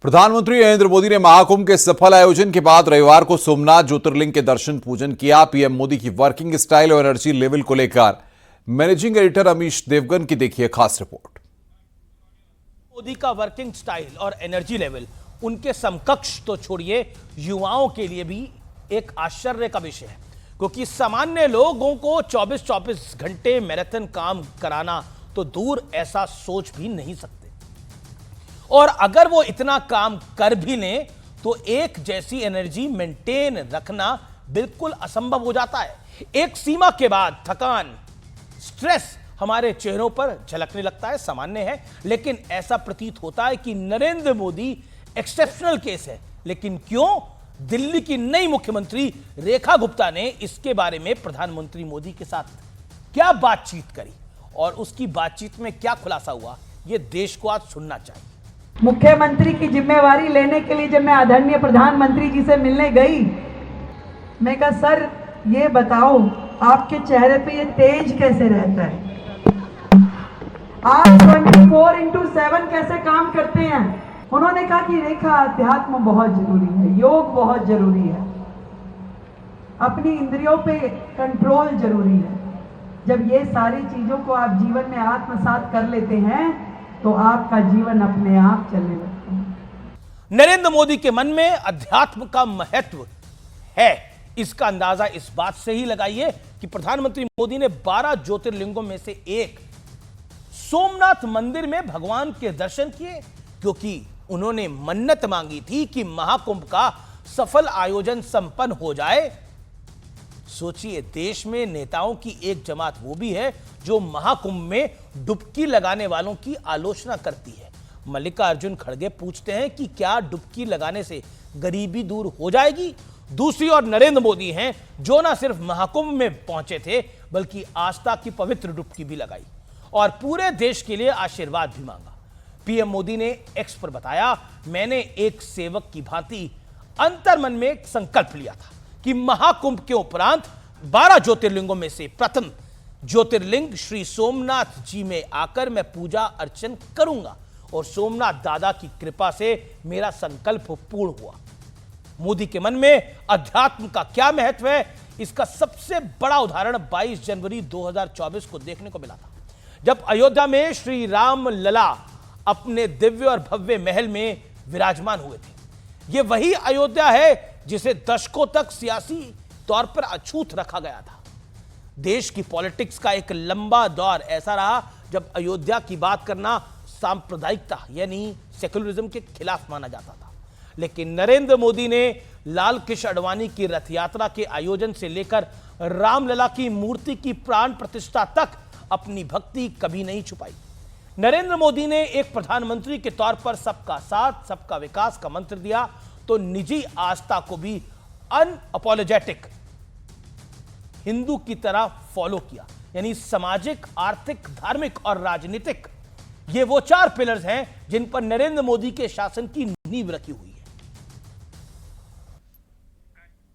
प्रधानमंत्री नरेंद्र मोदी ने महाकुंभ के सफल आयोजन के बाद रविवार को सोमनाथ ज्योतिर्लिंग के दर्शन पूजन किया। पीएम मोदी की वर्किंग स्टाइल और एनर्जी लेवल को लेकर मैनेजिंग एडिटर अमीश देवगन की देखिए खास रिपोर्ट। मोदी का वर्किंग स्टाइल और एनर्जी लेवल उनके समकक्ष तो छोड़िए, युवाओं के लिए भी एक आश्चर्य का विषय है, क्योंकि सामान्य लोगों को 24-24 घंटे मैराथन काम कराना तो दूर ऐसा सोच भी नहीं सकते, और अगर वो इतना काम कर भी लें तो एक जैसी एनर्जी मेंटेन रखना बिल्कुल असंभव हो जाता है। एक सीमा के बाद थकान, स्ट्रेस हमारे चेहरों पर झलकने लगता है, सामान्य है, लेकिन ऐसा प्रतीत होता है कि नरेंद्र मोदी एक्सेप्शनल केस है। लेकिन क्यों? दिल्ली की नई मुख्यमंत्री रेखा गुप्ता ने इसके बारे में प्रधानमंत्री मोदी के साथ क्या बातचीत करी और उसकी बातचीत में क्या खुलासा हुआ, यह देश को आज सुनना चाहिए। मुख्यमंत्री की जिम्मेवारी लेने के लिए जब मैं आदरणीय प्रधानमंत्री जी से मिलने गई, मैं कहा सर ये बताओ आपके चेहरे पे ये तेज कैसे रहता है, आप 24x7 कैसे काम करते हैं। उन्होंने कहा कि रेखा अध्यात्म बहुत जरूरी है, योग बहुत जरूरी है, अपनी इंद्रियों पे कंट्रोल जरूरी है। जब ये सारी चीजों को आप जीवन में आत्मसात कर लेते हैं तो आपका जीवन अपने आप चलने लगता है। नरेंद्र मोदी के मन में अध्यात्म का महत्व है, इसका अंदाजा इस बात से ही लगाइए कि प्रधानमंत्री मोदी ने 12 ज्योतिर्लिंगों में से एक सोमनाथ मंदिर में भगवान के दर्शन किए, क्योंकि उन्होंने मन्नत मांगी थी कि महाकुंभ का सफल आयोजन संपन्न हो जाए। सोचिए, देश में नेताओं की एक जमात वो भी है जो महाकुंभ में डुबकी लगाने वालों की आलोचना करती है। मल्लिकार्जुन खड़गे पूछते हैं कि क्या डुबकी लगाने से गरीबी दूर हो जाएगी? दूसरी ओर नरेंद्र मोदी हैं जो ना सिर्फ महाकुंभ में पहुंचे थे बल्कि आस्था की पवित्र डुबकी भी लगाई और पूरे देश के लिए आशीर्वाद भी मांगा। पीएम मोदी ने एक्स पर बताया, मैंने एक सेवक की भांति अंतर्मन में एक संकल्प लिया था कि महाकुंभ के उपरांत 12 ज्योतिर्लिंगों में से प्रथम ज्योतिर्लिंग श्री सोमनाथ जी में आकर मैं पूजा अर्चन करूंगा और सोमनाथ दादा की कृपा से मेरा संकल्प पूर्ण हुआ। मोदी के मन में अध्यात्म का क्या महत्व है, इसका सबसे बड़ा उदाहरण 22 जनवरी 2024 को देखने को मिला था, जब अयोध्या में श्री राम लला अपने दिव्य और भव्य महल में विराजमान हुए थे। यह वही अयोध्या है जिसे दशकों तक सियासी तौर पर अछूत रखा गया था। देश की पॉलिटिक्स का एक लंबा दौर ऐसा रहा जब अयोध्या की बात करना सांप्रदायिकता यानी सेक्युलरिज्म के खिलाफ माना जाता था, लेकिन नरेंद्र मोदी ने लाल कृष्ण आडवाणी की रथ यात्रा के आयोजन से लेकर रामलला की मूर्ति की प्राण प्रतिष्ठा तक अपनी भक्ति कभी नहीं छुपाई। नरेंद्र मोदी ने एक प्रधानमंत्री के तौर पर सबका साथ सबका विकास का मंत्र दिया तो निजी आस्था को भी अनअपोलोजेटिक हिंदू की तरह फॉलो किया, यानी सामाजिक, आर्थिक, धार्मिक और राजनीतिक, ये वो 4 पिलर्स हैं जिन पर नरेंद्र मोदी के शासन की नींव रखी हुई।